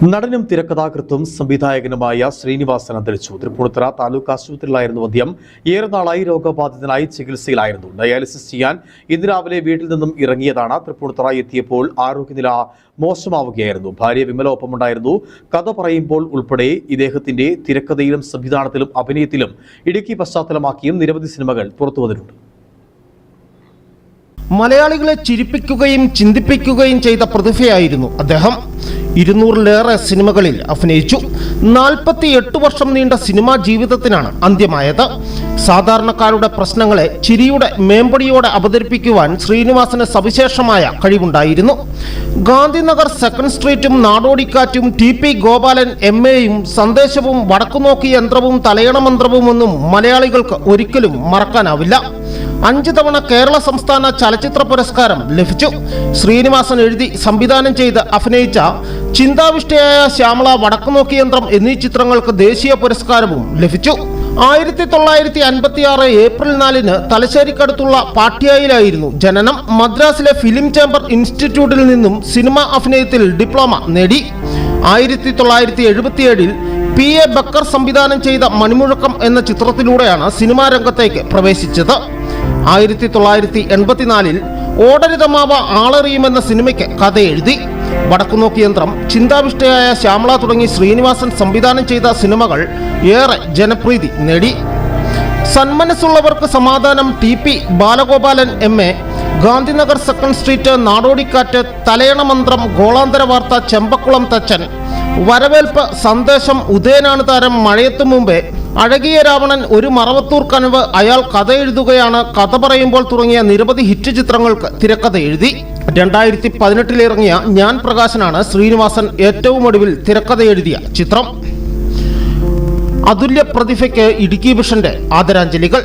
നടനും തിരക്കഥാകൃത്തും സംവിധായകനുമായ ശ്രീനിവാസൻ അന്തരിച്ചു. തൃപ്പൂണിത്തുറ താലൂക്ക് ആശുപത്രിയിലായിരുന്നു അന്ത്യം. ഏറെ നാളായി രോഗബാധിതനായി ചികിത്സയിലായിരുന്നു. ഡയാലിസിസ് ചെയ്യാൻ ഇന്ന് രാവിലെ വീട്ടിൽ നിന്നും ഇറങ്ങിയതാണ്. തൃപ്പൂണിത്തുറ എത്തിയപ്പോൾ ആരോഗ്യനില മോശമാവുകയായിരുന്നു. ഭാര്യ വിമല ഒപ്പമുണ്ടായിരുന്നു. കഥ പറയുമ്പോൾ ഉൾപ്പെടെ ഇദ്ദേഹത്തിന്റെ തിരക്കഥയിലും സംവിധാനത്തിലും അഭിനയത്തിലും ഇടുക്കി പശ്ചാത്തലമാക്കിയും നിരവധി സിനിമകൾ പുറത്തുവന്നിട്ടുണ്ട്. മലയാളികളെ ചിരിപ്പിക്കുകയും ചിന്തിപ്പിക്കുകയും ചെയ്ത പ്രതിഭയായിരുന്നു അദ്ദേഹം. 200-ലേറെ സിനിമകളിൽ അഭിനയിച്ചു. 48 വർഷം നീണ്ട സിനിമാ ജീവിതത്തിനാണ് അന്ത്യമായത്. സാധാരണക്കാരുടെ പ്രശ്നങ്ങളെ ചിരിയുടെ മേമ്പടിയോടെ അവതരിപ്പിക്കുവാൻ ശ്രീനിവാസന് സവിശേഷമായ കഴിവുണ്ടായിരുന്നു. ഗാന്ധിനഗർ സെക്കൻഡ് സ്ട്രീറ്റും നാടോടിക്കാറ്റും TP ഗോപാലൻ MAയും സന്ദേശവും വടക്കുനോക്കി യന്ത്രവും തലയണമന്ത്രവും ഒന്നും മലയാളികൾക്ക് ഒരിക്കലും മറക്കാനാവില്ല. 5 തവണ കേരള സംസ്ഥാന ചലച്ചിത്ര പുരസ്കാരം ലഭിച്ചു. ശ്രീനിവാസൻ എഴുതി സംവിധാനം ചെയ്ത് അഭിനയിച്ച ചിന്താവിഷ്ടയായ ശ്യാമള, വടക്കുനോക്കി യന്ത്രം എന്നീ ചിത്രങ്ങൾക്ക് ദേശീയ പുരസ്കാരവും ലഭിച്ചു. 1956 ഏപ്രിൽ 4-ന് തലശ്ശേരിക്കടുത്തുള്ള പാട്യായിലായിരുന്നു ജനനം. മദ്രാസിലെ ഫിലിം ചേംബർ ഇൻസ്റ്റിറ്റ്യൂട്ടിൽ നിന്നും സിനിമ അഭിനയത്തിൽ ഡിപ്ലോമ നേടി. 1977-ൽ PA ബക്കർ സംവിധാനം ചെയ്ത മണിമുഴക്കം എന്ന ചിത്രത്തിലൂടെയാണ് സിനിമാ രംഗത്തേക്ക് പ്രവേശിച്ചത്. 1984-ൽ ഓടരുതമാവ ആളറിയുമെന്ന സിനിമയ്ക്ക് കഥ എഴുതി. വടക്കുനോക്കി യന്ത്രം, ചിന്താവിഷ്ടയായ ശ്യാമള തുടങ്ങി ശ്രീനിവാസൻ സംവിധാനം ചെയ്ത സിനിമകൾ ഏറെ ജനപ്രീതി നേടി. Sanmanassullavarkku Samadhanam, TP Balagopalan MA, Gandhinagar second street, Nadodikkattu, Thalayanamanthram, Golanthara Vartha, Chembakulam തച്ചൻ, വരവേൽപ്പ്, സന്ദേശം, ഉദയനാണ് താരം, മഴയത്തു മുമ്പേ, അഴകിയ രാവണൻ, ഒരു മറവത്തൂർ കനവ്, അയാൾ കഥ എഴുതുകയാണ്, കഥ പറയുമ്പോൾ തുടങ്ങിയ നിരവധി ഹിറ്റ് ചിത്രങ്ങൾക്ക് തിരക്കഥ എഴുതി. 2018-ൽ ഇറങ്ങിയ ഞാൻ പ്രകാശനാണ് ശ്രീനിവാസൻ ഏറ്റവും ഒടുവിൽ തിരക്കഥ എഴുതിയ ചിത്രം. അതുല്യ പ്രതിഭയ്ക്ക് ഇടുക്കി വിഷന്റെ ആദരാഞ്ജലികൾ.